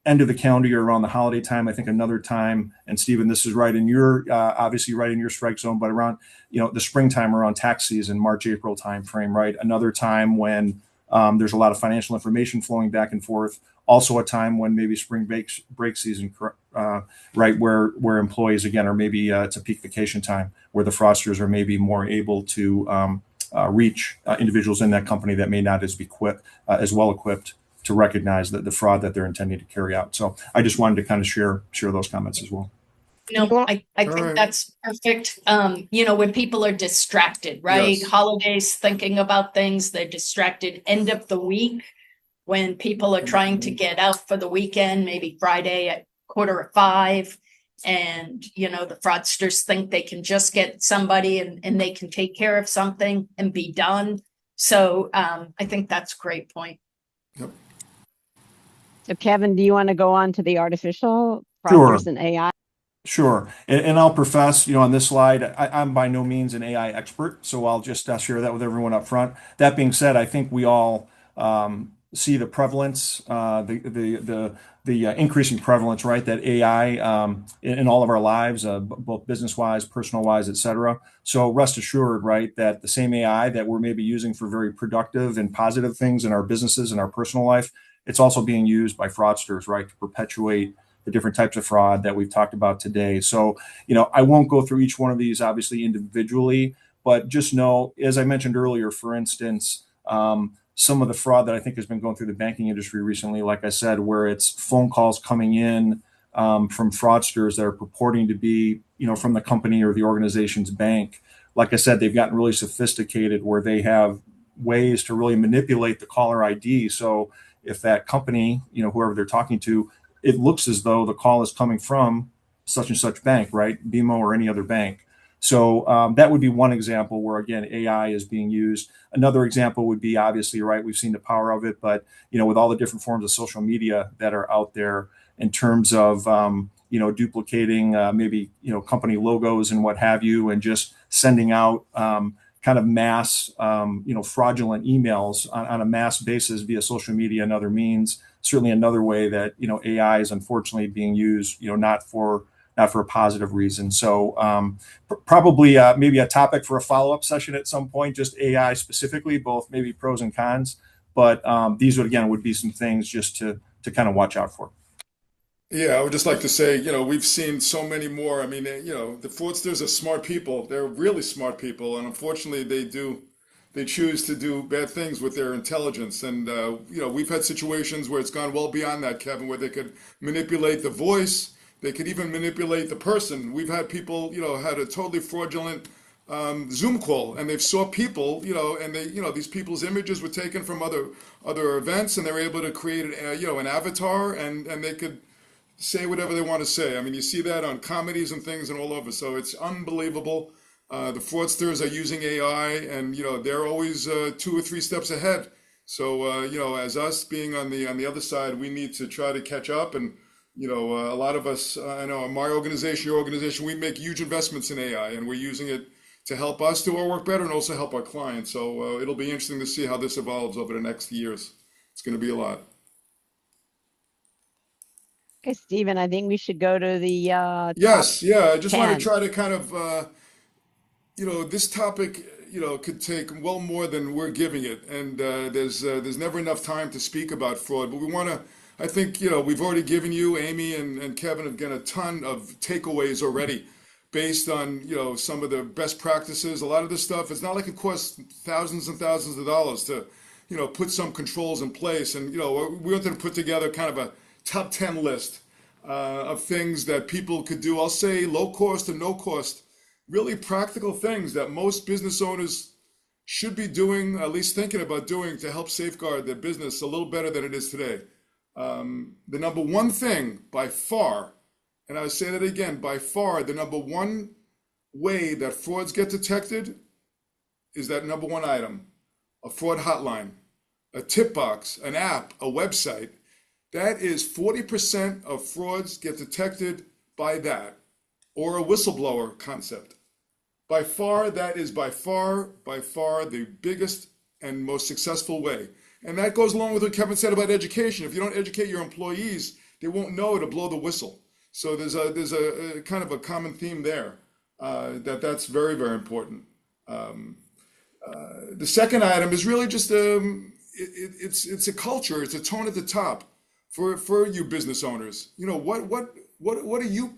end of the calendar year around the holiday time. I think another time, and Stephen, this is right in your obviously right in your strike zone, but around the springtime, around tax season, March, April time frame, right? Another time when there's a lot of financial information flowing back and forth. Also a time when maybe spring break season, right, where employees again are maybe it's a peak vacation time where the fraudsters are maybe more able to reach individuals in that company that may not as well equipped to recognize the fraud that they're intending to carry out. So I just wanted to kind of share those comments as well. I think that's perfect. When people are distracted, right? Yes. Holidays, thinking about things, they're distracted. End of the week, when people are trying to get out for the weekend, maybe Friday at 4:45, and the fraudsters think they can just get somebody and they can take care of something and be done. So I think that's a great point. Yep. So Kevin, do you want to go on to the artificial Sure. fraudsters and AI? Sure. And I'll profess, on this slide, I'm by no means an AI expert, so I'll just share that with everyone up front. That being said, I think we all see the prevalence, the increasing prevalence, right, that AI in all of our lives, both business-wise, personal-wise, et cetera. So rest assured, right, that the same AI that we're maybe using for very productive and positive things in our businesses and our personal life, it's also being used by fraudsters, right, to perpetuate the different types of fraud that we've talked about today. So, I won't go through each one of these obviously individually, but just know, as I mentioned earlier, for instance, some of the fraud that I think has been going through the banking industry recently, like I said, where it's phone calls coming in from fraudsters that are purporting to be, from the company or the organization's bank. Like I said, they've gotten really sophisticated where they have ways to really manipulate the caller ID. So if that company, whoever they're talking to, it looks as though the call is coming from such and such bank, right? BMO or any other bank. So that would be one example where, again, AI is being used. Another example would be, obviously, right, we've seen the power of it, but with all the different forms of social media that are out there in terms of duplicating maybe company logos and what have you, and just sending out kind of mass fraudulent emails on a mass basis via social media and other means. Certainly another way that AI is unfortunately being used not for a positive reason. So probably maybe a topic for a follow-up session at some point, just AI specifically, both maybe pros and cons. But these would be some things just to kind of watch out for. Yeah, I would just like to say, we've seen so many more. I mean, the fraudsters are smart people. They're really smart people, and unfortunately, they choose to do bad things with their intelligence. And we've had situations where it's gone well beyond that, Kevin, where they could manipulate the voice. They could even manipulate the person. We've had people, had a totally fraudulent Zoom call, and they've saw people, and these people's images were taken from other events, and they're able to create an avatar, and they could say whatever they want to say. I mean, you see that on comedies and things and all over. So it's unbelievable. The fraudsters are using AI, and they're always 2 or 3 steps ahead. So as us being on the other side, we need to try to catch up. And a lot of us, I know in my organization, your organization, we make huge investments in AI, and we're using it to help us do our work better and also help our clients. So it'll be interesting to see how this evolves over the next years. It's going to be a lot. Okay, Stephen, I think we should go to the top Yes, yeah. I just want to 10. try to kind of this topic, could take well more than we're giving it, and there's never enough time to speak about fraud. But we want to, I think, we've already given you, Amy and Kevin have given a ton of takeaways already, based on some of the best practices. A lot of this stuff, it's not like it costs thousands and thousands of dollars to put some controls in place. And we wanted to put together kind of a top 10 list of things that people could do. I'll say low cost and no cost, really practical things that most business owners should be doing, at least thinking about doing, to help safeguard their business a little better than it is today. The number one thing by far, and I say that again, by far, the number one way that frauds get detected is that number one item: a fraud hotline, a tip box, an app, a website. That is 40% of frauds get detected by that, or a whistleblower concept. By far, that is by far the biggest and most successful way. And that goes along with what Kevin said about education. If you don't educate your employees, they won't know to blow the whistle. So there's a kind of a common theme there, that's very, very important. The second item is really just it's a culture, it's a tone at the top for you business owners. What do you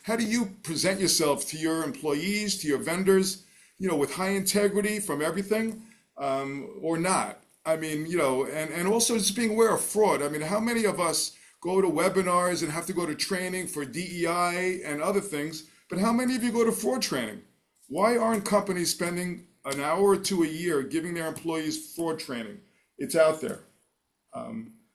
how do you present yourself to your employees, to your vendors, with high integrity from everything, or not? I mean, and also just being aware of fraud. I mean, how many of us go to webinars and have to go to training for DEI and other things, but how many of you go to fraud training? Why aren't companies spending an hour or 2 a year giving their employees fraud training? It's out there.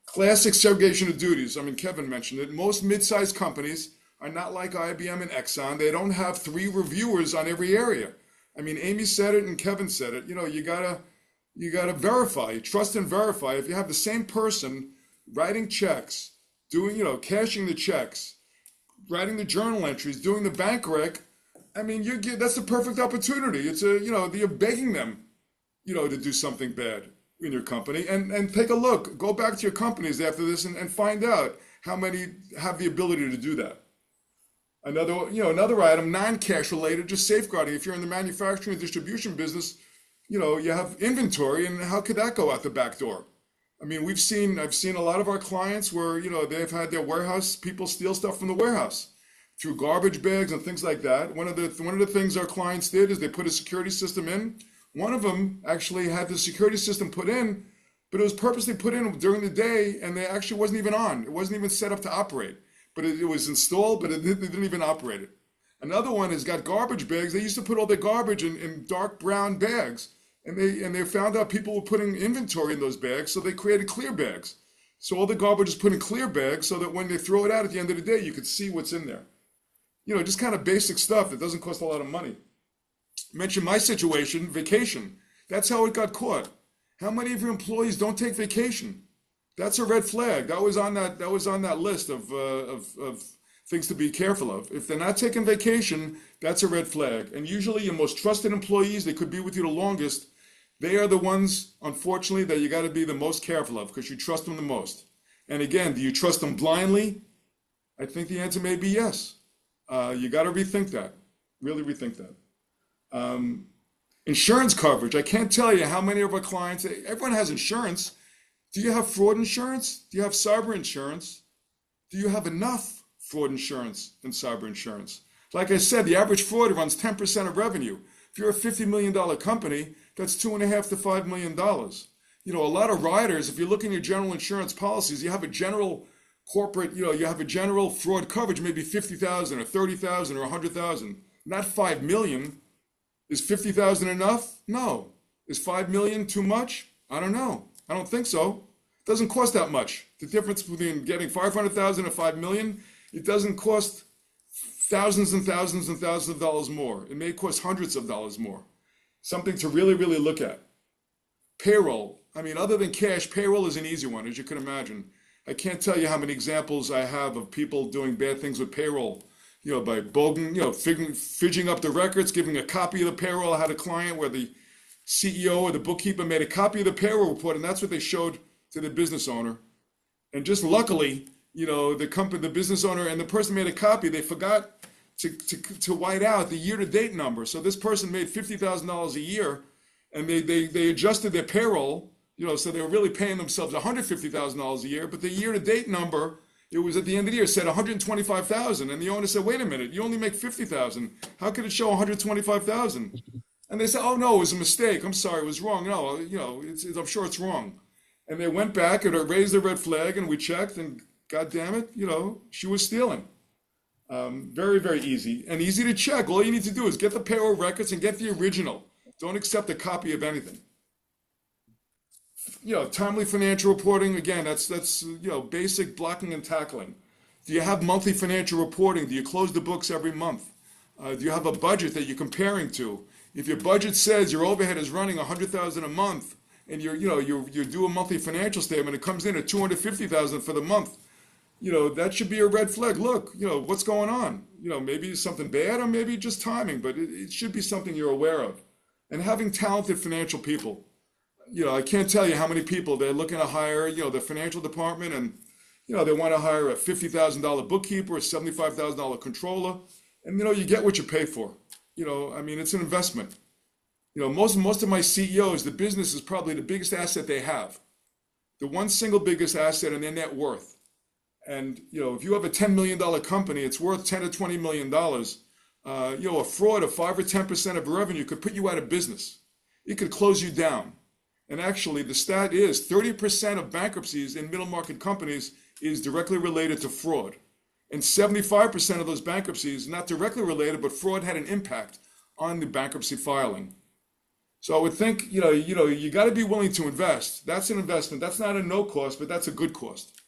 Classic segregation of duties. I mean, Kevin mentioned it. Most mid-sized companies are not like IBM and Exxon. They don't have 3 reviewers on every area. I mean, Amy said it and Kevin said it. You gotta verify, trust and verify. If you have the same person writing checks, doing, cashing the checks, writing the journal entries, doing the bank rec, I mean, that's the perfect opportunity. It's you're begging them, to do something bad in your company. And take a look, go back to your companies after this and find out how many have the ability to do that. Another item, non-cash related, just safeguarding. If you're in the manufacturing and distribution business, you have inventory, and how could that go out the back door? I mean, I've seen a lot of our clients where, they've had their warehouse, people steal stuff from the warehouse through garbage bags and things like that. One of the things our clients did is they put a security system in. One of them actually had the security system put in, but it was purposely put in during the day, and they actually wasn't even on. It wasn't even set up to operate, but it was installed, but it didn't even operate it. Another one has got garbage bags. They used to put all their garbage in dark brown bags, and they found out people were putting inventory in those bags, so they created clear bags. So all the garbage is put in clear bags so that when they throw it out at the end of the day, you could see what's in there. Just kind of basic stuff that doesn't cost a lot of money. Mention my situation, vacation. That's how it got caught. How many of your employees don't take vacation? That's a red flag. That was on that list of things to be careful of. If they're not taking vacation, that's a red flag. And usually your most trusted employees, they could be with you the longest, they are the ones, unfortunately, that you got to be the most careful of because you trust them the most. And again, do you trust them blindly? I think the answer may be yes. You got to rethink that. Really rethink that. Insurance coverage. I can't tell you how many of our clients, everyone has insurance. Do you have fraud insurance? Do you have cyber insurance? Do you have enough fraud insurance and cyber insurance? Like I said, the average fraud runs 10% of revenue. If you're a $50 million company, that's $2.5 to $5 million. A lot of riders, if you look in your general insurance policies, you have a general corporate, you have a general fraud coverage, maybe 50,000 or 30,000 or 100,000, not 5 million. Is 50,000 enough? No. Is 5 million too much? I don't know. I don't think so. It doesn't cost that much. The difference between getting 500,000 and 5 million, it doesn't cost thousands and thousands and thousands of dollars more. It may cost hundreds of dollars more. Something to really, really look at. Payroll. I mean, other than cash, payroll is an easy one, as you can imagine. I can't tell you how many examples I have of people doing bad things with payroll. By bogging, fidgeting up the records, giving a copy of the payroll. I had a client where the CEO or the bookkeeper made a copy of the payroll report, and that's what they showed to the business owner. And just luckily, the business owner and the person made a copy, they forgot to white out the year-to-date number. So this person made $50,000 a year, and they adjusted their payroll, so they were really paying themselves $150,000 a year, but the year-to-date number, it was at the end of the year, said 125,000, and the owner said, "Wait a minute, you only make 50,000. How could it show 125,000?" And they said, "Oh no, it was a mistake. I'm sorry, it was wrong. No, I'm sure it's wrong." And they went back and raised the red flag, and we checked, and God damn it, she was stealing. Very, very easy and easy to check. All you need to do is get the payroll records and get the original. Don't accept a copy of anything. Timely financial reporting, again, that's basic blocking and tackling. Do you have monthly financial reporting? Do you close the books every month? Do you have a budget that you're comparing to? If your budget says your overhead is running 100,000 a month, and you're due a monthly financial statement, it comes in at 250,000 for the month, that should be a red flag. Look, what's going on? Maybe it's something bad or maybe just timing, but it should be something you're aware of. And having talented financial people. I can't tell you how many people they're looking to hire, the financial department, and, they want to hire a $50,000 bookkeeper, a $75,000 controller, and, you get what you pay for. It's an investment. Most of my CEOs, the business is probably the biggest asset they have. The one single biggest asset in their net worth. And, if you have a $10 million company, it's worth $10 to $20 million. A fraud of 5 or 10% of revenue could put you out of business. It could close you down. And actually, the stat is 30% of bankruptcies in middle market companies is directly related to fraud. And 75% of those bankruptcies, not directly related, but fraud had an impact on the bankruptcy filing. So I would think, you got to be willing to invest. That's an investment. That's not a no cost, but that's a good cost.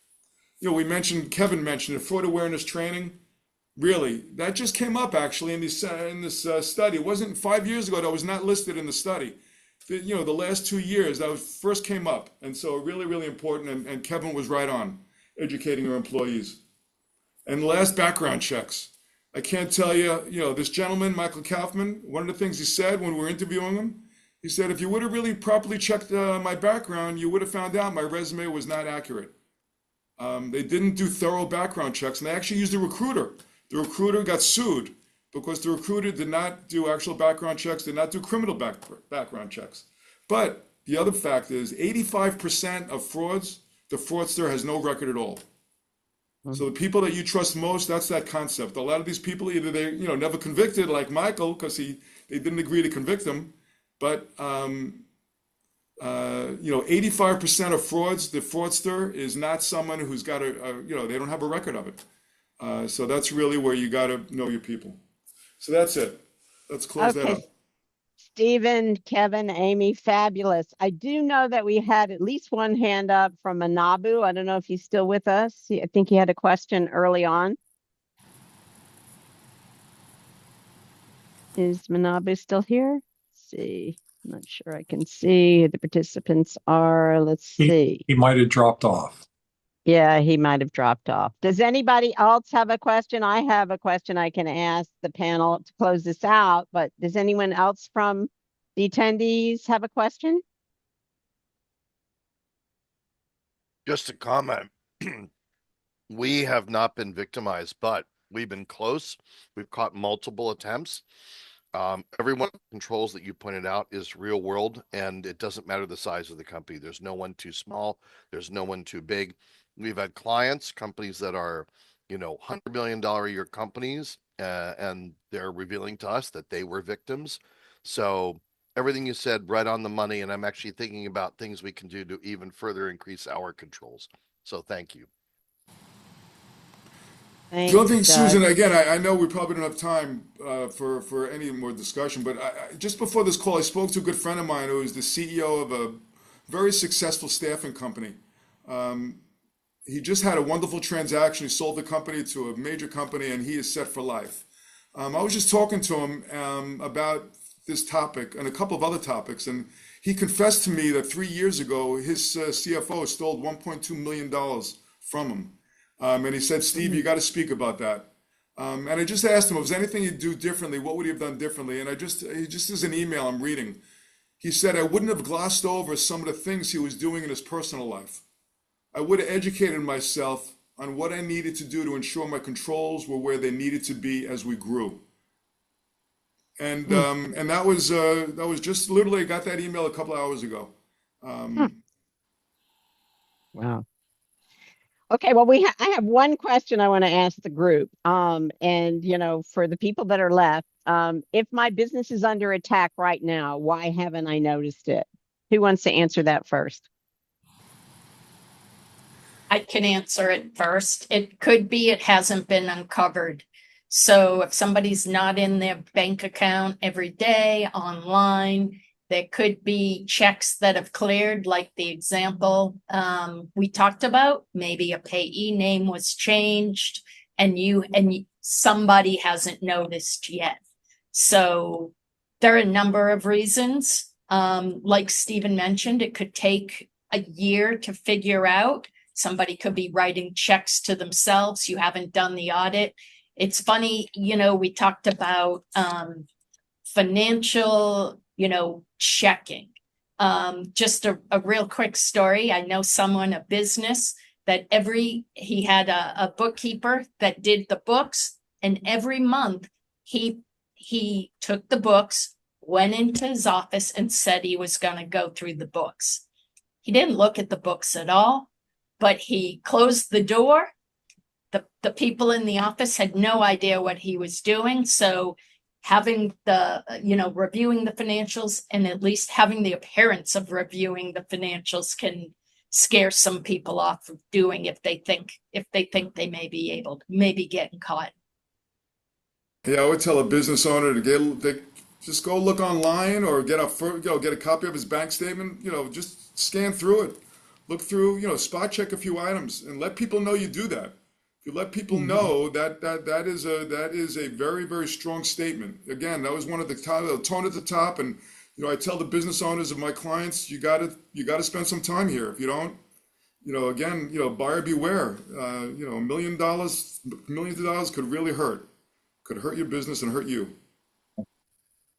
Kevin mentioned it, fraud awareness training. Really, that just came up actually in this study. It wasn't 5 years ago that was not listed in the study. The last 2 years that first came up, and so really, really important. And Kevin was right on educating your employees. And last, background checks. I can't tell you, this gentleman, Michael Kaufman, one of the things he said when we were interviewing him, he said, if you would have really properly checked my background, you would have found out my resume was not accurate. They didn't do thorough background checks, and they actually used a recruiter. The recruiter got sued because the recruiter did not do actual background checks, did not do criminal background checks. But the other fact is 85% of frauds, the fraudster has no record at all. So the people that you trust most, that's that concept. A lot of these people, either they, never convicted like Michael because they didn't agree to convict him, but 85% of frauds, the fraudster is not someone who's got they don't have a record of it. So that's really where you got to know your people. So that's it. Let's close that up. Stephen, Kevin, Amy, fabulous. I do know that we had at least one hand up from Manabu. I don't know if he's still with us. I think he had a question early on. Is Manabu still here? Let's see. I'm not sure I can see who the participants are. Let's He, see. he might have dropped off. Yeah, he might have dropped off. Does anybody else have a question? I have a question I can ask the panel to close this out, but does anyone else from the attendees have a question? Just a comment. We have not been victimized, but we've been close. We've caught multiple attempts. Every one of the controls that you pointed out is real world, and it doesn't matter the size of the company. There's no one too small. There's no one too big. We've had clients, companies that are, $100 million a year companies, and they're revealing to us that they were victims. So everything you said, right on the money, and I'm actually thinking about things we can do to even further increase our controls. So thank you. Thanks, The other thing, Doug. Susan, again, I know we probably don't have time for any more discussion, but just before this call, I spoke to a good friend of mine who is the CEO of a very successful staffing company. He just had a wonderful transaction. He sold the company to a major company, and he is set for life. I was just talking to him about this topic and a couple of other topics, and he confessed to me that 3 years ago, his CFO stole $1.2 million from him. And he said, Steve, you got to speak about that. And I just asked him, if there's anything he'd do differently, what would he have done differently? And he just as an email I'm reading, he said, I wouldn't have glossed over some of the things he was doing in his personal life. I would have educated myself on what I needed to do to ensure my controls were where they needed to be as we grew. And that was just literally, I got that email a couple of hours ago. Wow. Okay, well, I have one question I want to ask the group. And for the people that are left, if my business is under attack right now, why haven't I noticed it? Who wants to answer that first? I can answer it first. It could be it hasn't been uncovered. So if somebody's not in their bank account every day online, there could be checks that have cleared, like the example we talked about. Maybe a payee name was changed and somebody hasn't noticed yet. So there are a number of reasons. Like Stephen mentioned, it could take a year to figure out. Somebody could be writing checks to themselves. You haven't done the audit. It's funny, we talked about financial, checking. Just a real quick story. I know someone, a business that he had a bookkeeper that did the books, and every month he took the books, went into his office and said he was going to go through the books. He didn't look at the books at all, but he closed the door. The people in the office had no idea what he was doing. So having reviewing the financials and at least having the appearance of reviewing the financials can scare some people off of doing if they think they may be getting caught. Yeah, I would tell a business owner to just go look online or get a copy of his bank statement. Just scan through it, look through, spot check a few items, and let people know you do that. If you let people know that is a very, very strong statement. Again, that was one of the tone at the top, and I tell the business owners of my clients, you got to spend some time here. If you don't, again, buyer beware. $1 million, millions of dollars could really hurt. Could hurt your business and hurt you.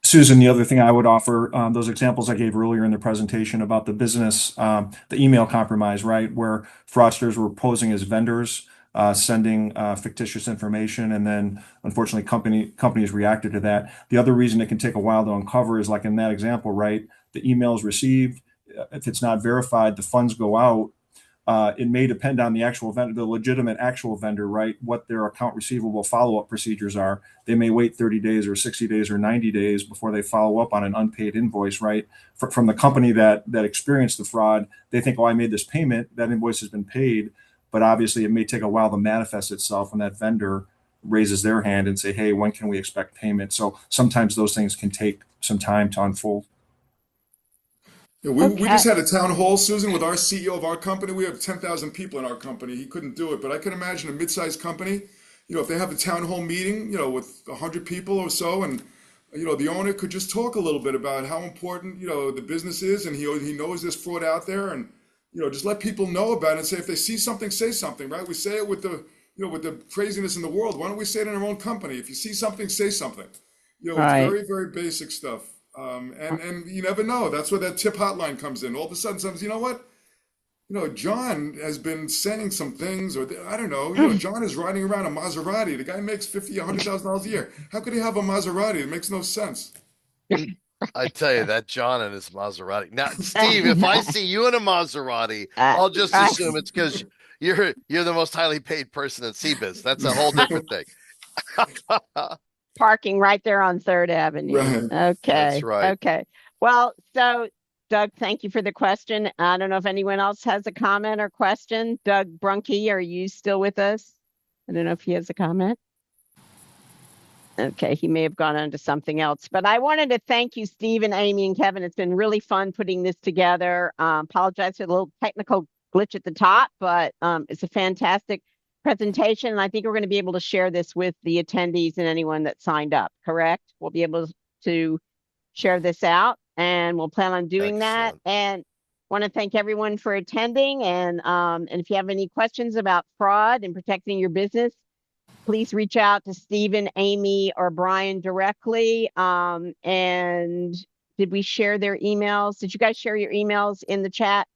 Susan, the other thing I would offer, those examples I gave earlier in the presentation about the business, the email compromise, right, where fraudsters were posing as vendors, sending fictitious information, and then unfortunately companies reacted to that. The other reason it can take a while to uncover is like in that example, right, the email is received. If it's not verified, the funds go out. It may depend on the actual vendor, the legitimate actual vendor, right? What their account receivable follow-up procedures are. They may wait 30 days or 60 days or 90 days before they follow up on an unpaid invoice, right? From the company that experienced the fraud, they think, oh, I made this payment, that invoice has been paid. But obviously it may take a while to manifest itself when that vendor raises their hand and say, hey, when can we expect payment? So sometimes those things can take some time to unfold. Yeah, we Okay. just had a town hall, Susan, with our CEO of our company. We have 10,000 people in our company. He couldn't do it, but I can imagine a mid-sized company, if they have a town hall meeting, with 100 people or so, and the owner could just talk a little bit about how important, the business is, and he knows there's fraud out there, and just let people know about it and say if they see something, say something, right? We say it with the craziness in the world. Why don't we say it in our own company? If you see something, say something. It's Right. very, very basic stuff. And you never know. That's where that tip hotline comes in. All of a sudden, sometimes, you know what? John has been saying some things, or I don't know. John is riding around a Maserati. The guy makes $100,000 a year. How could he have a Maserati? It makes no sense. I tell you that John and his Maserati. Now, Steve, if I see you in a Maserati, Uh, I'll just right. assume it's because you're the most highly paid person in CBiz. That's a whole different thing. Parking right there on Third Avenue. Right. That's Okay. right. Okay. Well, so Doug, thank you for the question. I don't know if anyone else has a comment or question. Doug Brunke, are you still with us? I don't know if he has a comment. Okay, he may have gone on to something else, but I wanted to thank you, Steve and Amy and Kevin. It's been really fun putting this together. Apologize for the little technical glitch at the top, but it's a fantastic presentation. And I think we're going to be able to share this with the attendees and anyone that signed up, correct? We'll be able to share this out and we'll plan on doing that. Excellent. And want to thank everyone for attending. And if you have any questions about fraud and protecting your business, please reach out to Stephen, Amy, or Brian directly. And did we share their emails? Did you guys share your emails in the chat?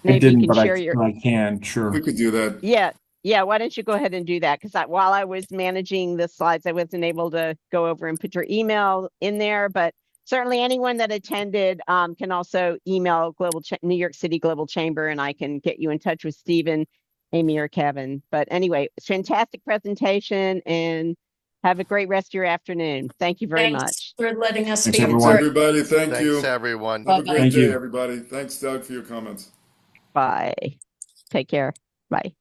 I Maybe you didn't, can but share your, I can, We sure. could do that. yeah. Why don't you go ahead and do that? Because while I was managing the slides, I wasn't able to go over and put your email in there, but certainly anyone that attended can also email New York City Global Chamber, and I can get you in touch with Stephen, Amy, or Kevin. But anyway, fantastic presentation, and have a great rest of your afternoon. Thank you very Thanks much. for letting us Thanks, be a Thanks, everyone. part. everybody. Thank Thanks, you. everyone. Have a Bye-bye. great Thank day, you. everybody. Thanks, Doug, for your comments. Bye. Take care. Bye.